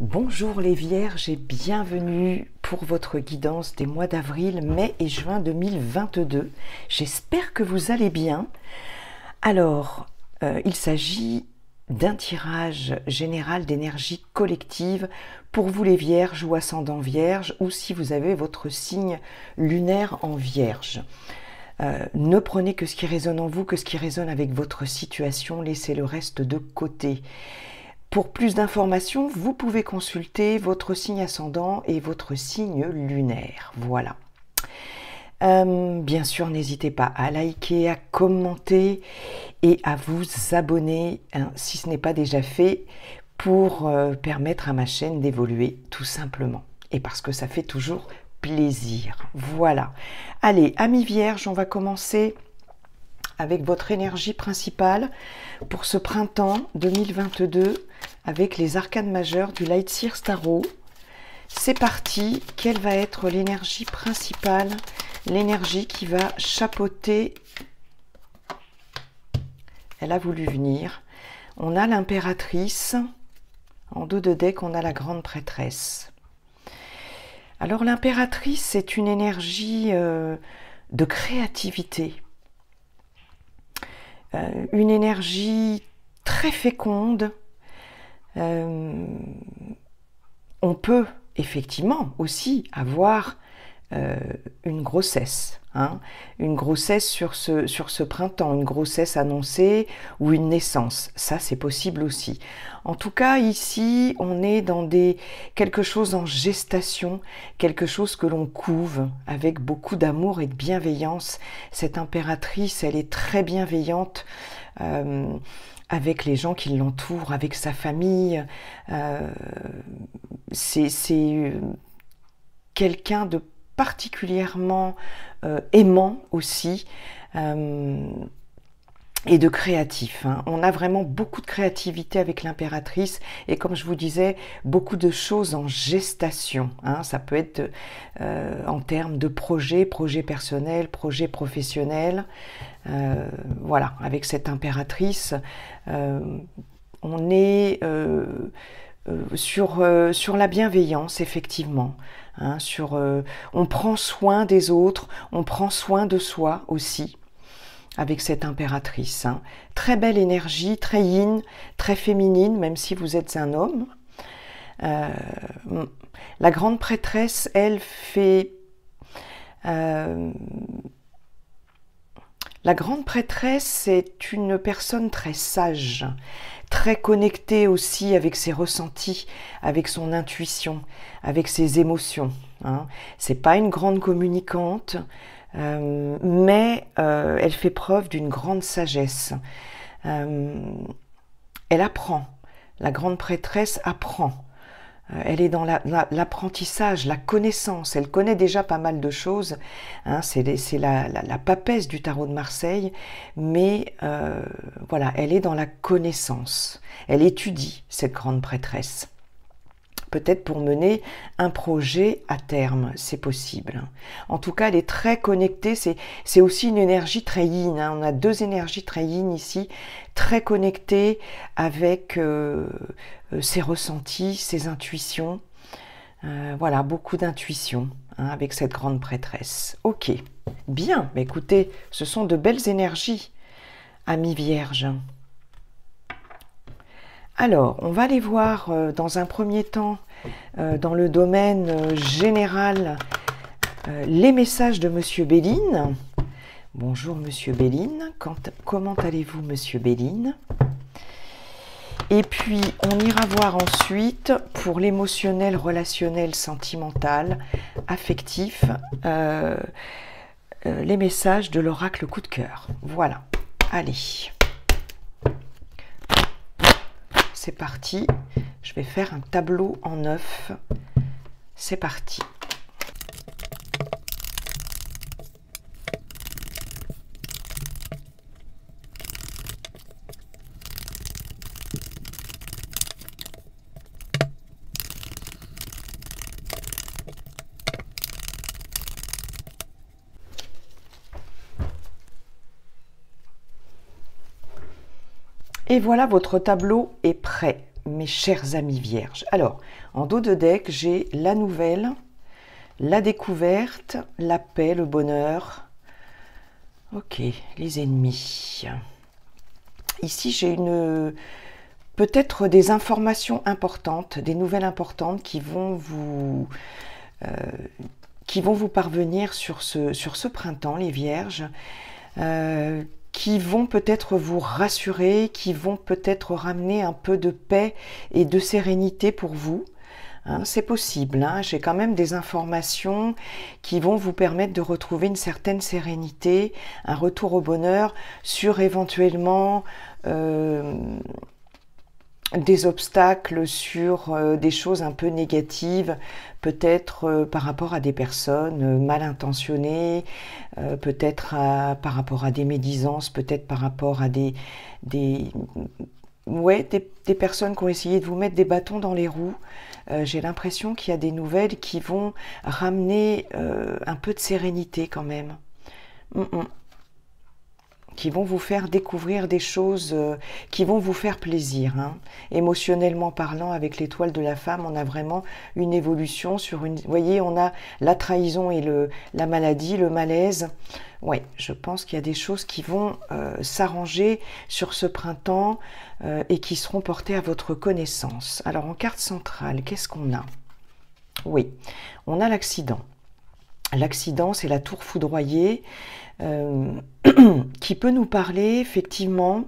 Bonjour les Vierges et bienvenue pour votre guidance des mois d'avril, mai et juin 2022. J'espère que vous allez bien. Alors, il s'agit d'un tirage général d'énergie collective pour vous les Vierges ou ascendant Vierge, ou si vous avez votre signe lunaire en Vierge. Ne prenez que ce qui résonne en vous, que ce qui résonne avec votre situation, laissez le reste de côté. Pour plus d'informations, vous pouvez consulter votre signe ascendant et votre signe lunaire. Voilà. Bien sûr, n'hésitez pas à liker, à commenter et à vous abonner, si ce n'est pas déjà fait, pour permettre à ma chaîne d'évoluer tout simplement. Et parce que ça fait toujours plaisir. Voilà. Allez, amis vierges, on va commencer avec votre énergie principale pour ce printemps 2022 avec les arcanes majeures du Lightseer Tarot. C'est parti. Quelle va être l'énergie principale, l'énergie qui va chapeauter? Elle a voulu venir. On a l'impératrice. En dos de deck, on a la grande prêtresse. Alors l'impératrice, c'est une énergie de créativité. Une énergie très féconde. On peut effectivement aussi avoir une grossesse, une grossesse sur ce printemps, une grossesse annoncée ou une naissance, ça c'est possible aussi. En tout cas ici on est dans quelque chose en gestation, quelque chose que l'on couve avec beaucoup d'amour et de bienveillance. Cette impératrice, elle est très bienveillante avec les gens qui l'entourent, avec sa famille. C'est quelqu'un de particulièrement aimant aussi et de créatif. On a vraiment beaucoup de créativité avec l'impératrice et comme je vous disais, beaucoup de choses en gestation. Ça peut être en termes de projets personnels, projets professionnels. Voilà, avec cette impératrice, on est sur la bienveillance, effectivement. On prend soin des autres, on prend soin de soi aussi, avec cette impératrice. Très belle énergie, très yin, très féminine, même si vous êtes un homme. La grande prêtresse, elle fait... La grande prêtresse, c'est une personne très sage, très connectée aussi avec ses ressentis, avec son intuition, avec ses émotions. C'est pas une grande communicante, mais elle fait preuve d'une grande sagesse. Elle apprend. La grande prêtresse apprend. Elle est dans l'apprentissage, la connaissance. Elle connaît déjà pas mal de choses. C'est la papesse du tarot de Marseille. Mais voilà, elle est dans la connaissance. Elle étudie, cette grande prêtresse. Peut-être pour mener un projet à terme, c'est possible. En tout cas, elle est très connectée. C'est aussi une énergie très yin. On a deux énergies très yin ici, très connectées avec ses ressentis, ses intuitions. Voilà, beaucoup d'intuition avec cette grande prêtresse. Ok, bien. Mais écoutez, ce sont de belles énergies, amis vierges. Alors, on va aller voir dans un premier temps, dans le domaine général, les messages de Monsieur Béline. Bonjour Monsieur Béline, comment allez-vous Monsieur Béline? Et puis, on ira voir ensuite, pour l'émotionnel, relationnel, sentimental, affectif, les messages de l'oracle coup de cœur. Voilà, allez. C'est parti, je vais faire un tableau en 9. C'est parti. Et voilà, votre tableau est prêt. mes chers amis vierges. Alors, en dos de deck, j'ai la nouvelle, la découverte, la paix, le bonheur. Ok, les ennemis. Ici, j'ai peut-être des informations importantes, des nouvelles importantes qui vont vous parvenir sur ce printemps, les vierges, qui vont peut-être vous rassurer, qui vont peut-être ramener un peu de paix et de sérénité pour vous. Hein, c'est possible, hein, j'ai quand même des informations qui vont vous permettre de retrouver une certaine sérénité, un retour au bonheur sur éventuellement des obstacles, sur des choses un peu négatives, peut-être par rapport à des personnes mal intentionnées, peut-être par rapport à des médisances, peut-être par rapport à des personnes qui ont essayé de vous mettre des bâtons dans les roues. J'ai l'impression qu'il y a des nouvelles qui vont ramener un peu de sérénité quand même. Qui vont vous faire découvrir des choses qui vont vous faire plaisir. Hein. Émotionnellement parlant, avec l'étoile de la femme, on a vraiment une évolution sur une... Vous voyez, on a la trahison et la maladie, le malaise. Oui, je pense qu'il y a des choses qui vont s'arranger sur ce printemps et qui seront portées à votre connaissance. Alors, en carte centrale, qu'est-ce qu'on a? Oui, on a l'accident. L'accident, c'est la tour foudroyée qui peut nous parler effectivement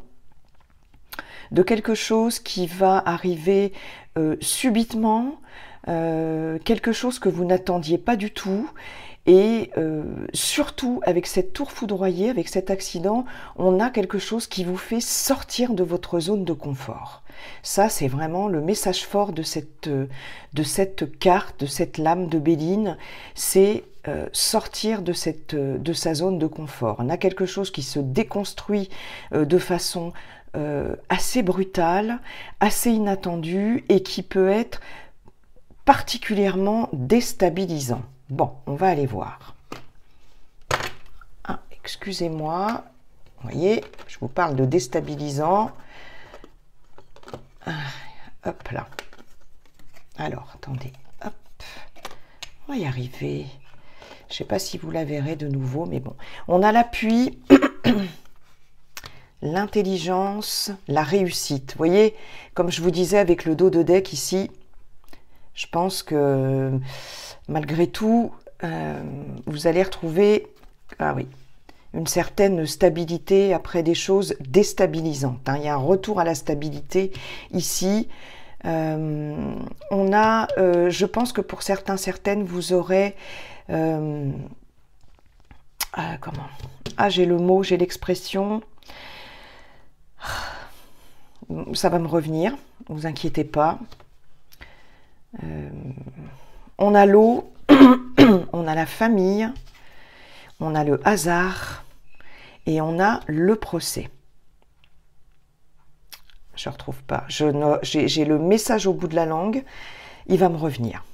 de quelque chose qui va arriver subitement, quelque chose que vous n'attendiez pas du tout. Et surtout, avec cette tour foudroyée, avec cet accident, on a quelque chose qui vous fait sortir de votre zone de confort. Ça, c'est vraiment le message fort de cette carte, de cette lame de Béline, c'est sortir de sa zone de confort. On a quelque chose qui se déconstruit de façon assez brutale, assez inattendue et qui peut être particulièrement déstabilisant. Bon, on va aller voir. Ah, excusez-moi. Vous voyez, je vous parle de déstabilisant. Ah, hop là. Alors, attendez. Hop. On va y arriver. Je ne sais pas si vous la verrez de nouveau, mais bon. On a l'appui, l'intelligence, la réussite. Vous voyez, comme je vous disais avec le dos de deck ici, je pense que malgré tout, vous allez retrouver une certaine stabilité après des choses déstabilisantes. Hein. Il y a un retour à la stabilité ici. Je pense que pour certaines, vous aurez... j'ai le mot, j'ai l'expression. Ça va me revenir, ne vous inquiétez pas. On a l'eau, on a la famille, on a le hasard et on a le procès. Je ne retrouve pas. J'ai le message au bout de la langue. Il va me revenir.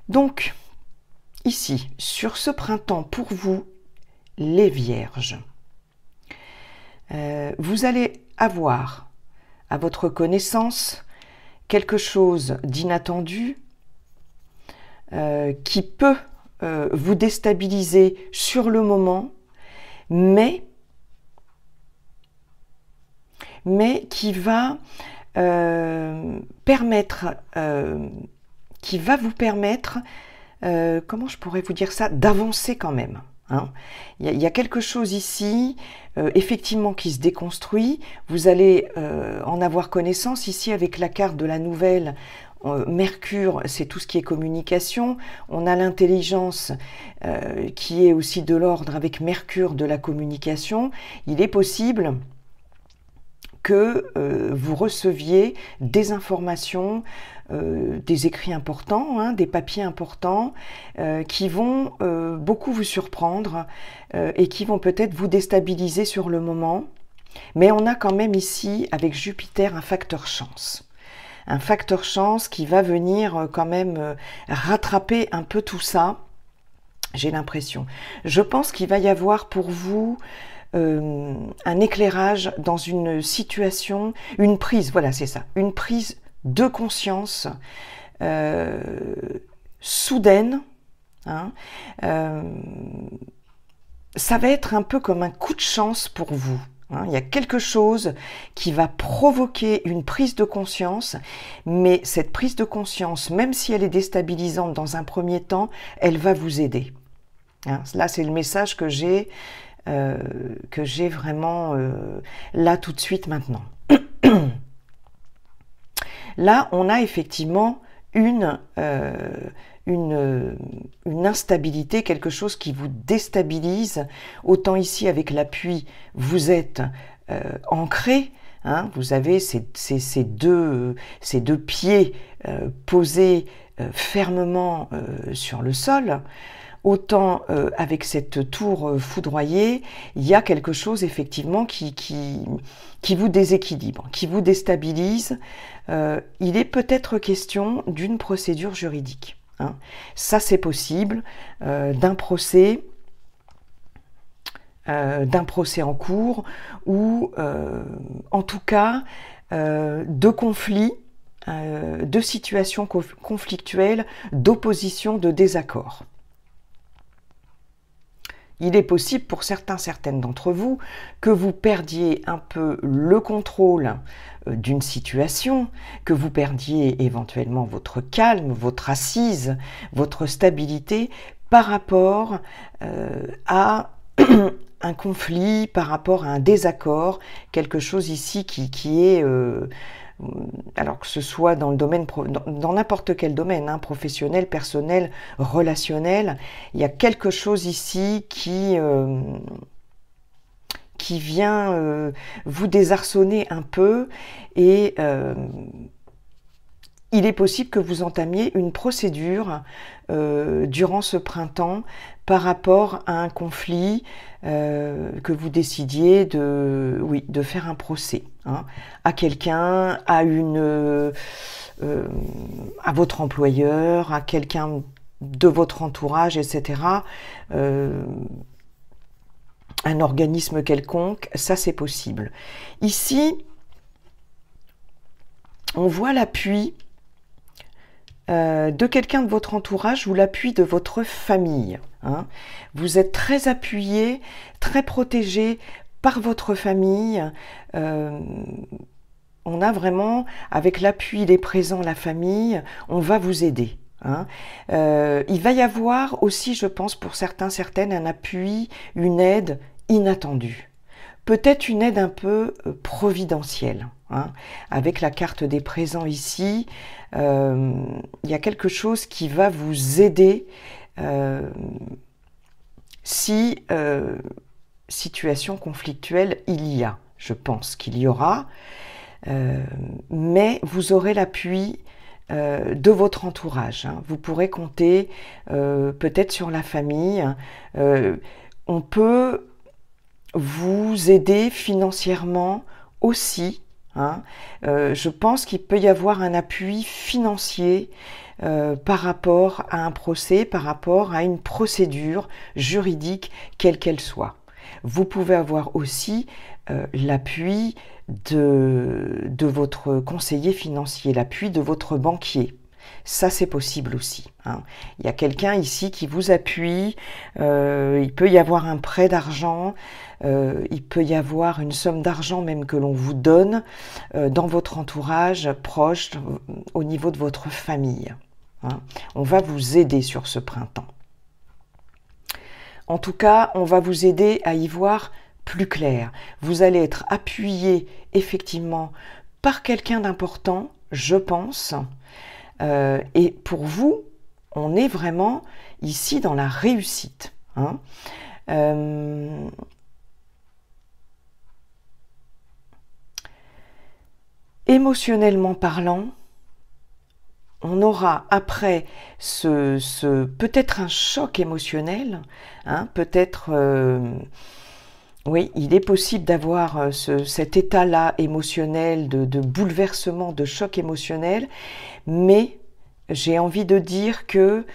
Donc, ici, sur ce printemps, pour vous, les vierges, vous allez avoir à votre connaissance quelque chose d'inattendu qui peut vous déstabiliser sur le moment, mais qui va vous permettre, comment je pourrais vous dire ça, d'avancer quand même. Hein. Il y a quelque chose ici, effectivement, qui se déconstruit. Vous allez en avoir connaissance ici avec la carte de la nouvelle. Mercure, c'est tout ce qui est communication. On a l'intelligence qui est aussi de l'ordre avec Mercure de la communication. Il est possible que vous receviez des informations, des écrits importants, hein, des papiers importants qui vont beaucoup vous surprendre et qui vont peut-être vous déstabiliser sur le moment. Mais on a quand même ici, avec Jupiter, un facteur chance. Un facteur chance qui va venir quand même rattraper un peu tout ça, j'ai l'impression. Je pense qu'il va y avoir pour vous un éclairage dans une situation, une prise, voilà c'est ça, une prise de conscience soudaine, hein, ça va être un peu comme un coup de chance pour vous. Hein. Il y a quelque chose qui va provoquer une prise de conscience, mais cette prise de conscience, même si elle est déstabilisante dans un premier temps, elle va vous aider. Hein. Là, c'est le message que j'ai vraiment là tout de suite maintenant. Là, on a effectivement une instabilité, quelque chose qui vous déstabilise. Autant ici, avec l'appui, vous êtes ancré. Hein, vous avez ces deux pieds posés fermement sur le sol. Autant avec cette tour foudroyée, il y a quelque chose effectivement qui vous déséquilibre, qui vous déstabilise. Il est peut-être question d'une procédure juridique. Hein. Ça, c'est possible, d'un procès en cours ou en tout cas de conflits, de situations conflictuelles, d'opposition, de désaccord. Il est possible pour certaines d'entre vous que vous perdiez un peu le contrôle d'une situation, que vous perdiez éventuellement votre calme, votre assise, votre stabilité par rapport à un conflit, par rapport à un désaccord, quelque chose ici qui est... alors que ce soit dans le domaine, dans n'importe quel domaine, hein, professionnel, personnel, relationnel, il y a quelque chose ici qui vient vous désarçonner un peu et il est possible que vous entamiez une procédure durant ce printemps par rapport à un conflit, que vous décidiez de faire un procès hein, à quelqu'un, à votre employeur, à quelqu'un de votre entourage, etc. Un organisme quelconque, ça c'est possible. Ici, on voit l'appui de quelqu'un de votre entourage ou l'appui de votre famille. Hein. Vous êtes très appuyé, très protégé par votre famille. On a vraiment, avec l'appui des présents, la famille, on va vous aider. Hein. Il va y avoir aussi, je pense, pour certaines, un appui, une aide inattendue. Peut-être une aide un peu providentielle. Hein. Avec la carte des présents ici, il y a quelque chose qui va vous aider si situation conflictuelle il y a. Je pense qu'il y aura, mais vous aurez l'appui de votre entourage. Hein. Vous pourrez compter peut-être sur la famille. On peut vous aider financièrement aussi. Hein. Je pense qu'il peut y avoir un appui financier par rapport à un procès, par rapport à une procédure juridique, quelle qu'elle soit. Vous pouvez avoir aussi l'appui de votre conseiller financier, l'appui de votre banquier. Ça, c'est possible aussi. Hein. Il y a quelqu'un ici qui vous appuie, il peut y avoir un prêt d'argent, il peut y avoir une somme d'argent même que l'on vous donne dans votre entourage proche, au niveau de votre famille. Hein. On va vous aider sur ce printemps. En tout cas, on va vous aider à y voir plus clair. Vous allez être appuyé effectivement par quelqu'un d'important, je pense. Et pour vous, on est vraiment ici dans la réussite. Hein. Émotionnellement parlant, on aura après peut-être un choc émotionnel, hein, peut-être, oui, il est possible d'avoir cet état-là émotionnel, de bouleversement, de choc émotionnel, mais j'ai envie de dire que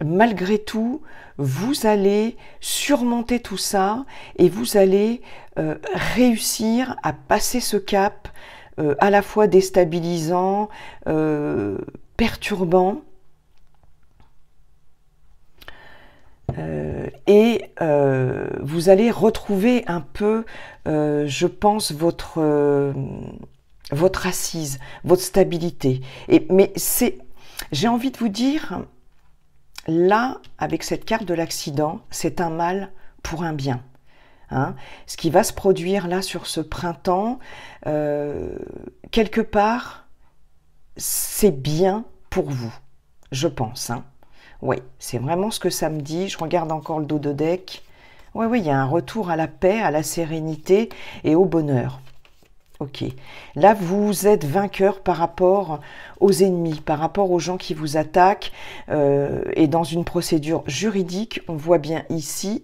malgré tout, vous allez surmonter tout ça et vous allez réussir à passer ce cap à la fois déstabilisant, perturbant, et vous allez retrouver un peu, je pense, votre assise, votre stabilité. Mais j'ai envie de vous dire, là, avec cette carte de l'accident, c'est un mal pour un bien. Hein. Ce qui va se produire là sur ce printemps, quelque part, c'est bien pour vous, je pense. Hein. Oui, c'est vraiment ce que ça me dit. Je regarde encore le dos de deck. Oui, il y a un retour à la paix, à la sérénité et au bonheur. Ok. Là, vous êtes vainqueur par rapport aux ennemis, par rapport aux gens qui vous attaquent. Et dans une procédure juridique, on voit bien ici...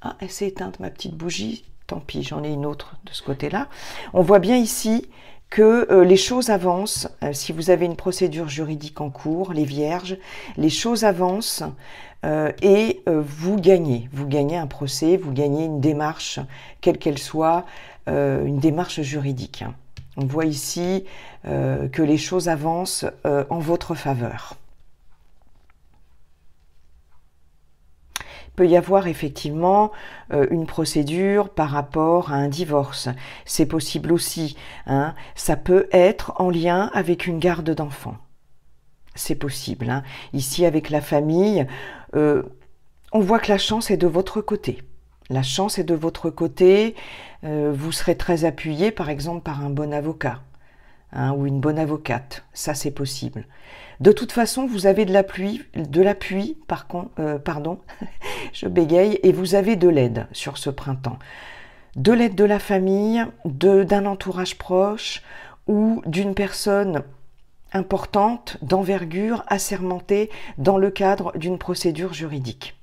Ah, elle s'est éteinte, ma petite bougie. Tant pis, j'en ai une autre de ce côté-là. On voit bien ici que les choses avancent. Si vous avez une procédure juridique en cours, les vierges, les choses avancent et vous gagnez. Vous gagnez un procès, vous gagnez une démarche, quelle qu'elle soit, une démarche juridique. Hein. On voit ici que les choses avancent en votre faveur. Il peut y avoir effectivement une procédure par rapport à un divorce. C'est possible aussi. Hein. Ça peut être en lien avec une garde d'enfants. C'est possible. Hein. Ici, avec la famille, on voit que la chance est de votre côté. La chance est de votre côté. Vous serez très appuyé, par exemple, par un bon avocat. Hein, ou une bonne avocate. Ça, c'est possible. De toute façon, vous avez de l'appui, pardon, je bégaye, et vous avez de l'aide sur ce printemps. De l'aide de la famille, d'un entourage proche ou d'une personne importante, d'envergure, assermentée dans le cadre d'une procédure juridique.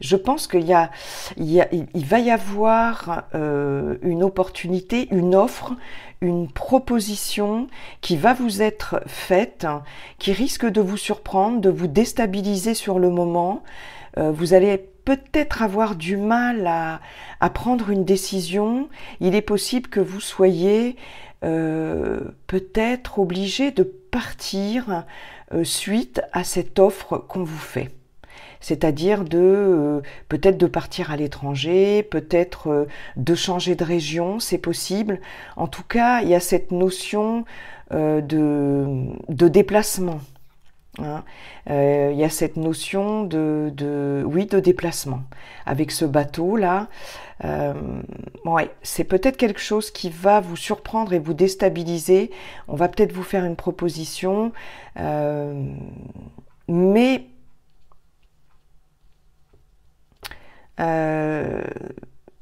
Je pense qu'il va y avoir une opportunité, une offre, une proposition qui va vous être faite, qui risque de vous surprendre, de vous déstabiliser sur le moment. Vous allez peut-être avoir du mal à prendre une décision. Il est possible que vous soyez peut-être obligé de partir suite à cette offre qu'on vous fait. C'est-à-dire peut-être de partir à l'étranger, peut-être de changer de région, c'est possible. En tout cas, il y a cette notion de déplacement. Hein. Il y a cette notion de déplacement. Avec ce bateau-là, ouais, c'est peut-être quelque chose qui va vous surprendre et vous déstabiliser. On va peut-être vous faire une proposition, mais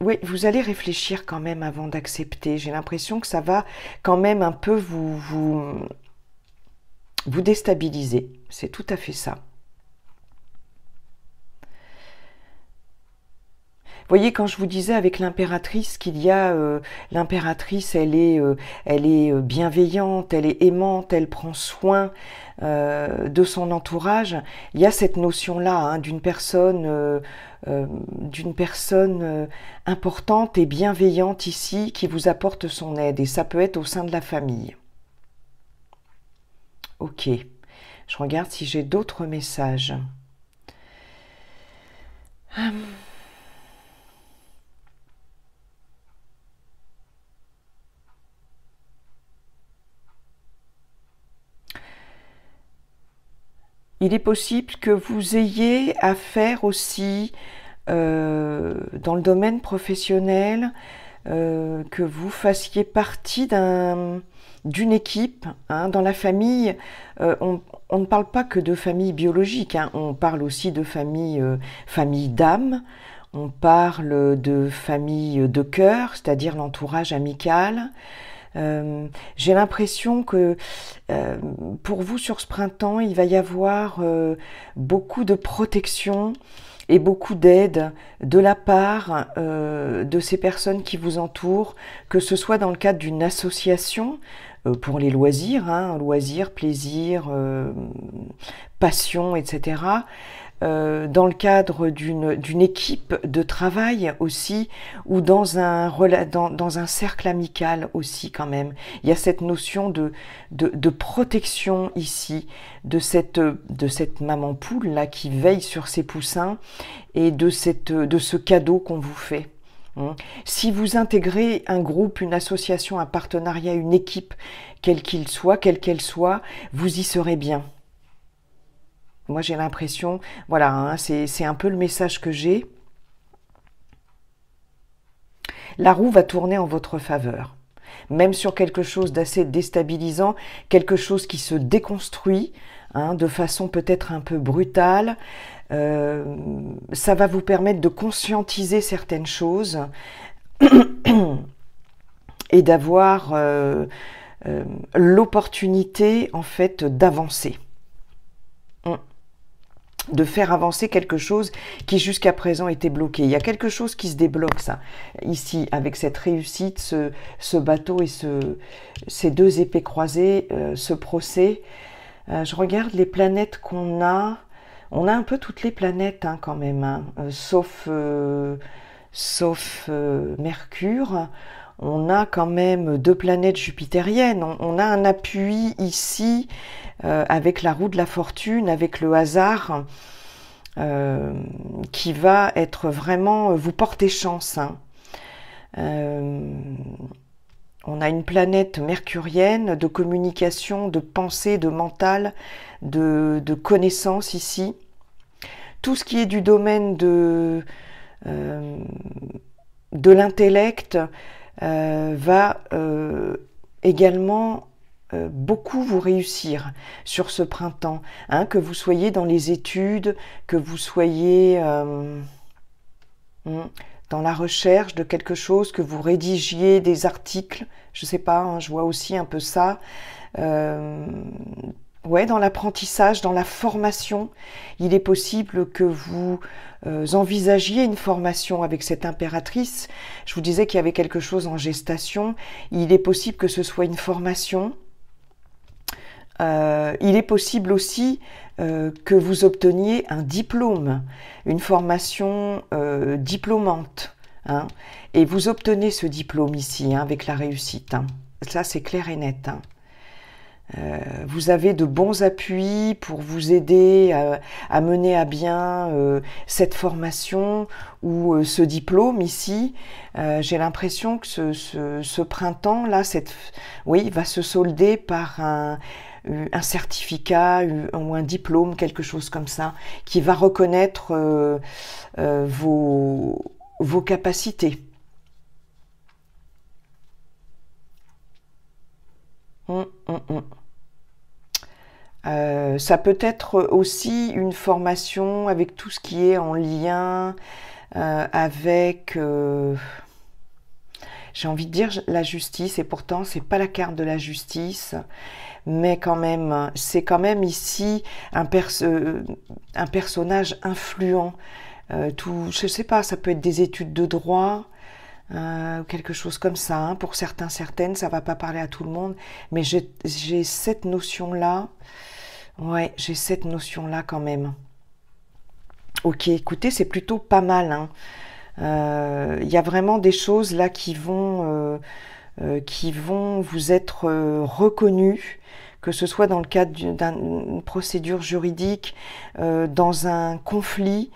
oui, vous allez réfléchir quand même avant d'accepter. J'ai l'impression que ça va quand même un peu vous déstabiliser. C'est tout à fait ça. Vous voyez, quand je vous disais avec l'impératrice qu'il y a... l'impératrice, elle est bienveillante, elle est aimante, elle prend soin de son entourage. Il y a cette notion-là hein, d'une personne importante et bienveillante ici qui vous apporte son aide. Et ça peut être au sein de la famille. Ok. Je regarde si j'ai d'autres messages. Il est possible que vous ayez à faire aussi dans le domaine professionnel, que vous fassiez partie d'une équipe. Hein. Dans la famille, on ne parle pas que de famille biologique, hein. On parle aussi de famille d'âme, on parle de famille de cœur, c'est-à-dire l'entourage amical. J'ai l'impression que pour vous sur ce printemps, il va y avoir beaucoup de protection et beaucoup d'aide de la part de ces personnes qui vous entourent, que ce soit dans le cadre d'une association pour les loisirs, hein, loisirs, plaisir, passion, etc. Dans le cadre d'une équipe de travail aussi, ou dans un cercle amical aussi quand même. Il y a cette notion de protection ici, de cette maman poule là qui veille sur ses poussins, et de ce cadeau qu'on vous fait. Si vous intégrez un groupe, une association, un partenariat, une équipe, quelle qu'elle soit, vous y serez bien. Moi, j'ai l'impression, voilà, hein, c'est un peu le message que j'ai. La roue va tourner en votre faveur. Même sur quelque chose d'assez déstabilisant, quelque chose qui se déconstruit, hein, de façon peut-être un peu brutale, ça va vous permettre de conscientiser certaines choses et d'avoir l'opportunité, en fait, d'avancer. De faire avancer quelque chose qui jusqu'à présent était bloqué. Il y a quelque chose qui se débloque, ça, ici, avec cette réussite, ce bateau et ces deux épées croisées, ce procès. Je regarde les planètes qu'on a. On a un peu toutes les planètes, hein, quand même, hein, sauf Mercure. On a quand même 2 planètes jupitériennes. On a un appui ici avec la roue de la fortune, avec le hasard, qui va être vraiment vous porter chance. Hein. On a une planète mercurienne de communication, de pensée, de mental, de connaissance ici. Tout ce qui est du domaine de l'intellect va également beaucoup vous réussir sur ce printemps, hein, que vous soyez dans les études, que vous soyez dans la recherche de quelque chose, que vous rédigiez des articles, je sais pas, hein, je vois aussi un peu ça, ouais, dans l'apprentissage, dans la formation. Il est possible que vous envisagiez une formation avec cette impératrice. Je vous disais qu'il y avait quelque chose en gestation. Il est possible que ce soit une formation. Il est possible aussi que vous obteniez un diplôme, une formation diplômante. Hein, et vous obtenez ce diplôme ici, hein, avec la réussite. Hein. Ça, c'est clair et net. Hein. Vous avez de bons appuis pour vous aider à mener à bien cette formation ou ce diplôme ici. J'ai l'impression que ce printemps-là, oui, va se solder par un certificat ou un diplôme, quelque chose comme ça, qui va reconnaître vos capacités. Ça peut être aussi une formation avec tout ce qui est en lien avec, j'ai envie de dire la justice, et pourtant c'est pas la carte de la justice, mais quand même, c'est quand même ici un personnage influent. Je sais pas, ça peut être des études de droit, quelque chose comme ça, hein. Pour certains, certaines, ça va pas parler à tout le monde, mais j'ai cette notion-là. Ouais, j'ai cette notion-là quand même. Ok, écoutez, c'est plutôt pas mal. Hein. Y a vraiment des choses là qui vont vous être reconnues, que ce soit dans le cadre d'une procédure juridique, dans un conflit,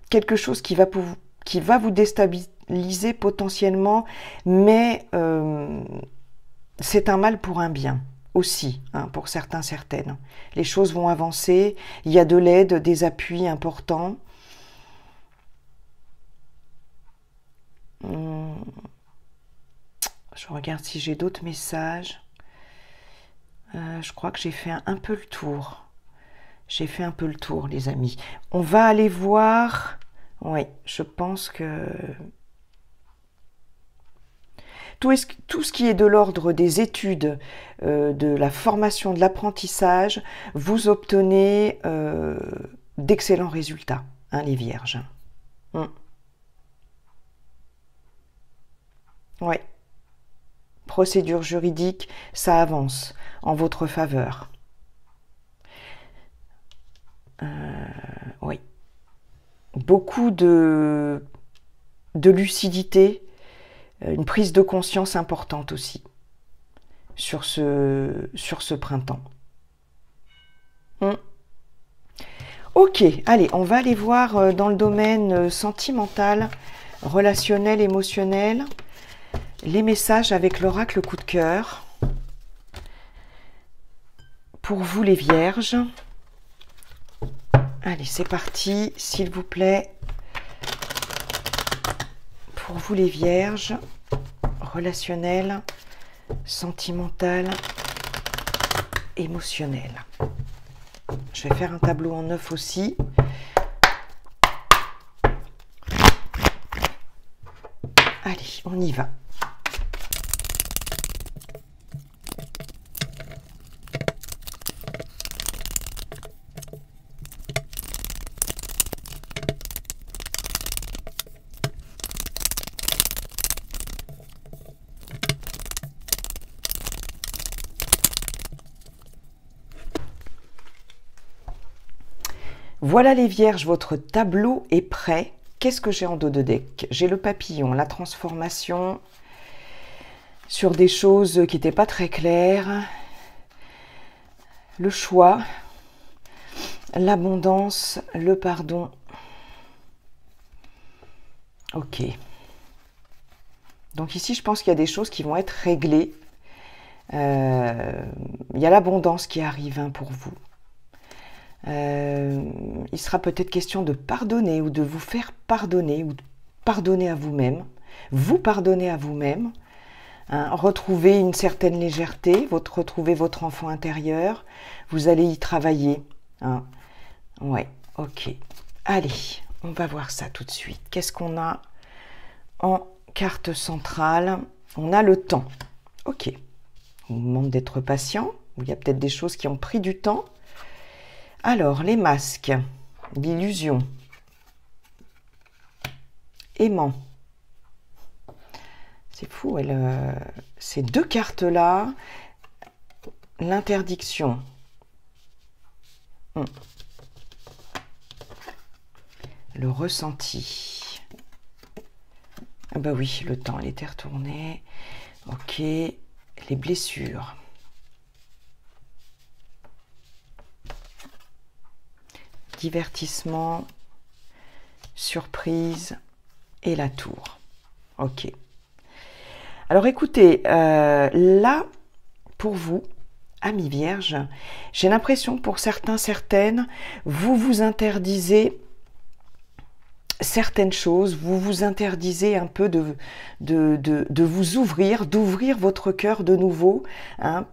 quelque chose qui va vous déstabiliser potentiellement, mais c'est un mal pour un bien aussi, hein, pour certains, certaines. Les choses vont avancer, il y a de l'aide, des appuis importants. Je regarde si j'ai d'autres messages. Je crois que j'ai fait un peu le tour. J'ai fait un peu le tour, les amis. On va aller voir... Oui, je pense que... Tout ce qui est de l'ordre des études, de la formation, de l'apprentissage, vous obtenez d'excellents résultats, hein, les vierges. Ouais. Procédure juridique, ça avance en votre faveur. Oui. Beaucoup de lucidité, une prise de conscience importante aussi sur ce printemps. Ok, allez, on va aller voir dans le domaine sentimental, relationnel, émotionnel, les messages avec l'oracle coup de cœur. Pour vous les vierges. Allez, c'est parti, s'il vous plaît. Pour vous les vierges, relationnel, sentimental, émotionnel. Je vais faire un tableau en 9 aussi. Allez, on y va. Voilà les vierges, votre tableau est prêt. Qu'est-ce que j'ai en dos de deck? J'ai le papillon, la transformation sur des choses qui n'étaient pas très claires, le choix, l'abondance, le pardon. Ok. Donc ici, je pense qu'il y a des choses qui vont être réglées. Il y a l'abondance qui arrive, hein, pour vous. Il sera peut-être question de pardonner ou de vous faire pardonner ou de pardonner à vous-même, vous pardonner à vous-même, hein, retrouver une certaine légèreté, retrouver votre enfant intérieur, vous allez y travailler. Hein. Ouais, ok. Allez, on va voir ça tout de suite. Qu'est-ce qu'on a en carte centrale? On a le temps. Ok. On vous demande d'être patient. Il y a peut-être des choses qui ont pris du temps. Alors, les masques, l'illusion, aimant. C'est fou, ces deux cartes-là, l'interdiction. Le ressenti. Ah bah oui, le temps, elle était retournée. Ok, les blessures. Divertissement, surprise et la tour. Ok. Alors écoutez, là, pour vous, amis vierges, j'ai l'impression pour certains, certaines, vous vous interdisez certaines choses, vous vous interdisez un peu de vous ouvrir, d'ouvrir votre cœur de nouveau, hein,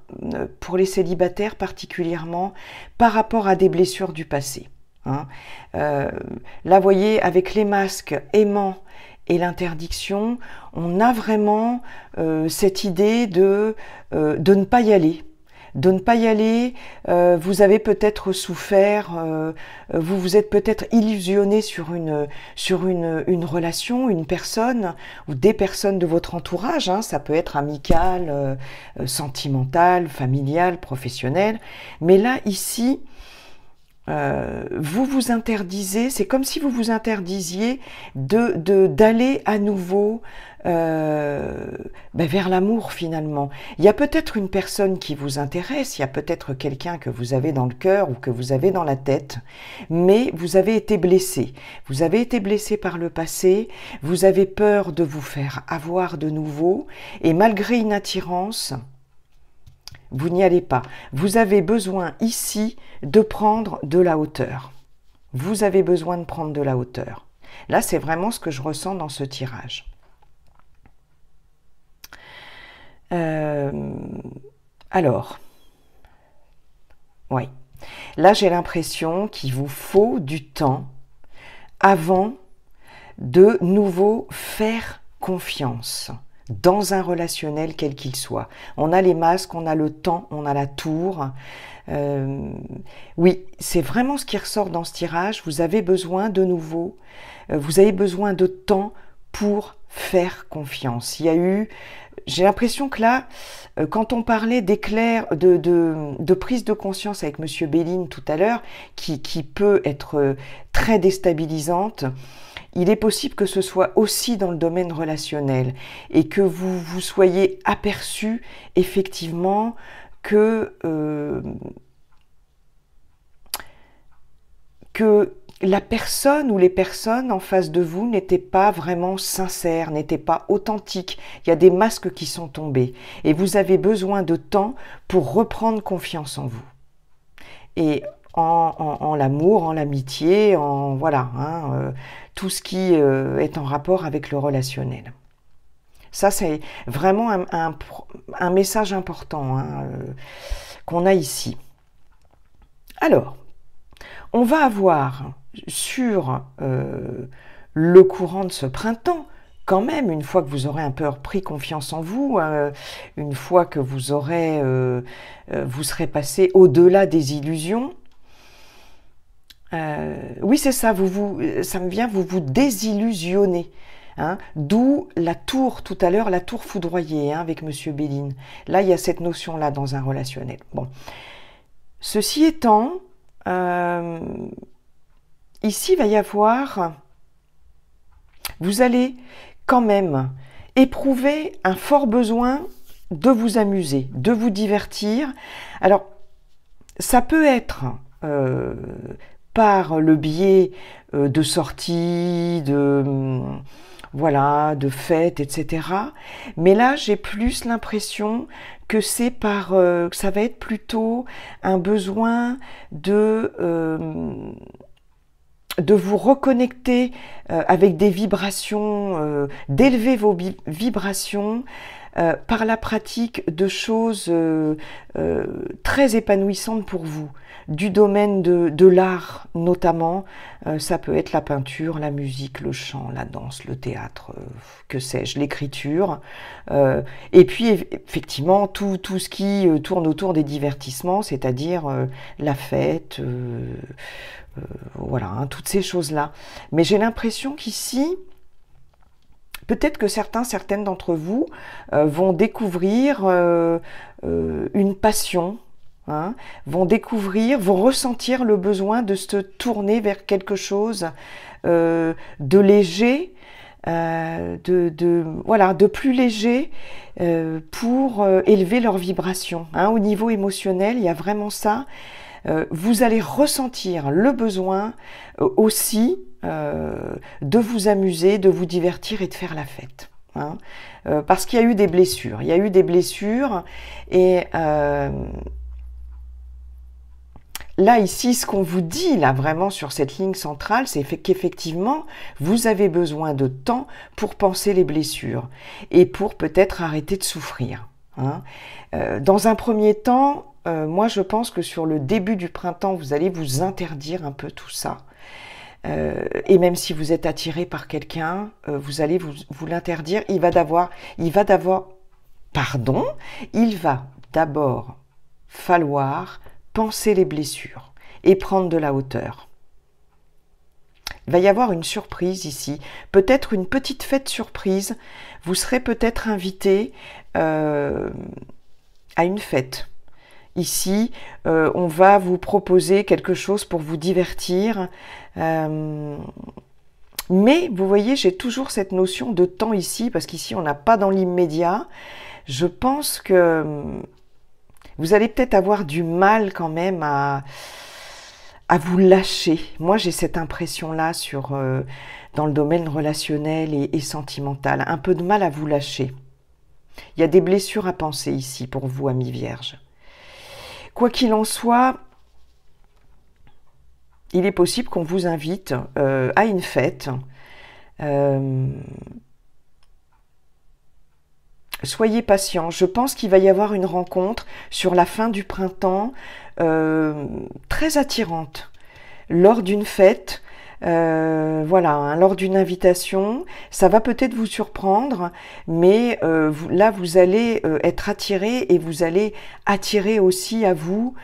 pour les célibataires particulièrement, par rapport à des blessures du passé. Hein. Là, vous voyez, avec les masques aimants et l'interdiction, on a vraiment cette idée de ne pas y aller. De ne pas y aller, vous avez peut-être souffert, vous vous êtes peut-être illusionné sur une relation, une personne ou des personnes de votre entourage, hein, ça peut être amical, sentimental, familial, professionnel, mais là, ici, vous vous interdisez, c'est comme si vous vous interdisiez d'aller à nouveau vers l'amour finalement. Il y a peut-être une personne qui vous intéresse, il y a peut-être quelqu'un que vous avez dans le cœur ou que vous avez dans la tête, mais vous avez été blessé. Vous avez été blessé par le passé, vous avez peur de vous faire avoir de nouveau, et malgré une attirance, vous n'y allez pas. Vous avez besoin ici de prendre de la hauteur. Vous avez besoin de prendre de la hauteur. Là, c'est vraiment ce que je ressens dans ce tirage. Alors, oui. Là, j'ai l'impression qu'il vous faut du temps avant de nouveau faire confiance. dans un relationnel quel qu'il soit. On a les masques, on a le temps, on a la tour. Oui, c'est vraiment ce qui ressort dans ce tirage. Vous avez besoin de nouveau, vous avez besoin de temps pour faire confiance. Il y a eu, j'ai l'impression que là, quand on parlait d'éclair, de prise de conscience avec Monsieur Béline tout à l'heure, qui peut être très déstabilisante, il est possible que ce soit aussi dans le domaine relationnel et que vous vous soyez aperçu effectivement que la personne ou les personnes en face de vous n'étaient pas vraiment sincères, n'étaient pas authentiques. Il y a des masques qui sont tombés et vous avez besoin de temps pour reprendre confiance en vous. Et en l'amour, en l'amitié, en voilà, tout ce qui est en rapport avec le relationnel. Ça, c'est vraiment un message important qu'on a ici. Alors, on va avoir sur le courant de ce printemps, quand même, une fois que vous aurez un peu repris confiance en vous, une fois que vous serez passé au-delà des illusions, oui, c'est ça, ça me vient, vous vous désillusionnez. D'où la tour, tout à l'heure, la tour foudroyée avec Monsieur Béline. Là, il y a cette notion-là dans un relationnel. Bon. Ceci étant, ici, il va y avoir, vous allez quand même éprouver un fort besoin de vous amuser, de vous divertir. Alors, ça peut être par le biais de sorties, voilà, de fêtes, etc. Mais là, j'ai plus l'impression que c'est que ça va être plutôt un besoin de vous reconnecter avec des vibrations, d'élever vos vibrations par la pratique de choses très épanouissantes pour vous, du domaine de l'art notamment. Ça peut être la peinture, la musique, le chant, la danse, le théâtre, que sais-je, l'écriture. Et puis effectivement tout ce qui tourne autour des divertissements, c'est-à-dire la fête, voilà, toutes ces choses-là. Mais j'ai l'impression qu'ici, peut-être que certaines d'entre vous vont découvrir une passion, vont ressentir le besoin de se tourner vers quelque chose de léger, de plus léger pour élever leur vibration. Au niveau émotionnel, il y a vraiment ça. Vous allez ressentir le besoin aussi de vous amuser, de vous divertir et de faire la fête. Parce qu'il y a eu des blessures. Il y a eu des blessures et là, ici, ce qu'on vous dit, là, vraiment, sur cette ligne centrale, c'est qu'effectivement, vous avez besoin de temps pour penser les blessures et pour peut-être arrêter de souffrir. Dans un premier temps, moi, je pense que sur le début du printemps, vous allez vous interdire un peu tout ça. Et même si vous êtes attiré par quelqu'un, vous allez vous l'interdire. Il va d'abord falloir penser les blessures et prendre de la hauteur. Il va y avoir une surprise ici, peut-être une petite fête surprise. Vous serez peut-être invité à une fête. Ici, on va vous proposer quelque chose pour vous divertir. Mais vous voyez, j'ai toujours cette notion de temps ici, parce qu'ici, on n'a pas dans l'immédiat. Je pense que vous allez peut-être avoir du mal quand même à vous lâcher. Moi, j'ai cette impression-là dans le domaine relationnel et sentimental. Un peu de mal à vous lâcher. Il y a des blessures à penser ici pour vous, amis vierges. Quoi qu'il en soit, il est possible qu'on vous invite à une fête. Soyez patient. Je pense qu'il va y avoir une rencontre sur la fin du printemps très attirante lors d'une fête voilà, hein, lors d'une invitation, ça va peut-être vous surprendre, mais là, vous allez être attiré et vous allez attirer aussi à vous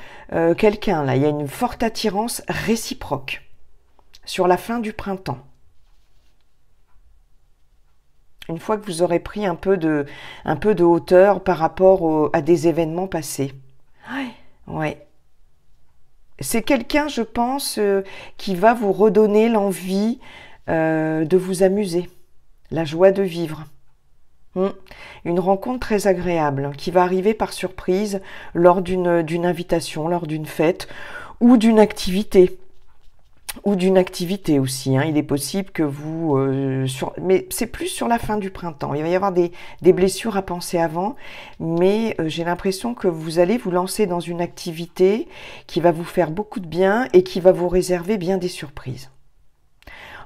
quelqu'un. Là, il y a une forte attirance réciproque sur la fin du printemps. Une fois que vous aurez pris un peu de hauteur par rapport à des événements passés. Ouais. C'est quelqu'un, je pense, qui va vous redonner l'envie de vous amuser, la joie de vivre. Une rencontre très agréable qui va arriver par surprise lors d'une invitation, lors d'une fête ou d'une activité. Ou d'une activité aussi, hein. Il est possible que vous... mais c'est plus sur la fin du printemps. Il va y avoir des blessures à penser avant, mais j'ai l'impression que vous allez vous lancer dans une activité qui va vous faire beaucoup de bien et qui va vous réserver bien des surprises.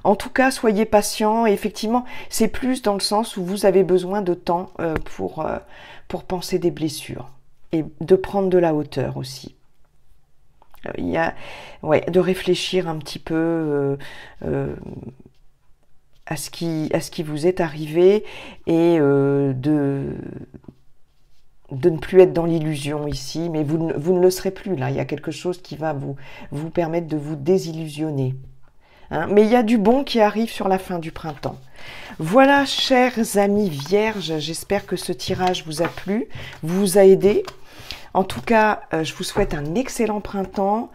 En tout cas, soyez patient. Et effectivement, c'est plus dans le sens où vous avez besoin de temps pour penser des blessures et de prendre de la hauteur aussi. Il y a de réfléchir un petit peu à ce qui vous est arrivé et de ne plus être dans l'illusion ici, mais vous ne le serez plus là. Il y a quelque chose qui va vous permettre de vous désillusionner. Hein, mais il y a du bon qui arrive sur la fin du printemps. Voilà, chers amis vierges, j'espère que ce tirage vous a plu, vous a aidé. En tout cas, je vous souhaite un excellent printemps,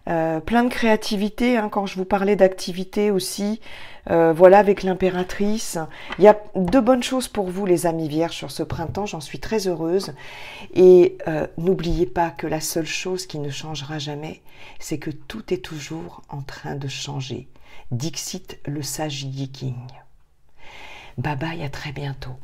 plein de créativité, hein, quand je vous parlais d'activité aussi, voilà, avec l'impératrice. Il y a de bonnes choses pour vous, les amis vierges, sur ce printemps, j'en suis très heureuse. Et n'oubliez pas que la seule chose qui ne changera jamais, c'est que tout est toujours en train de changer. Dixit le sage Yi King. Bye bye, à très bientôt.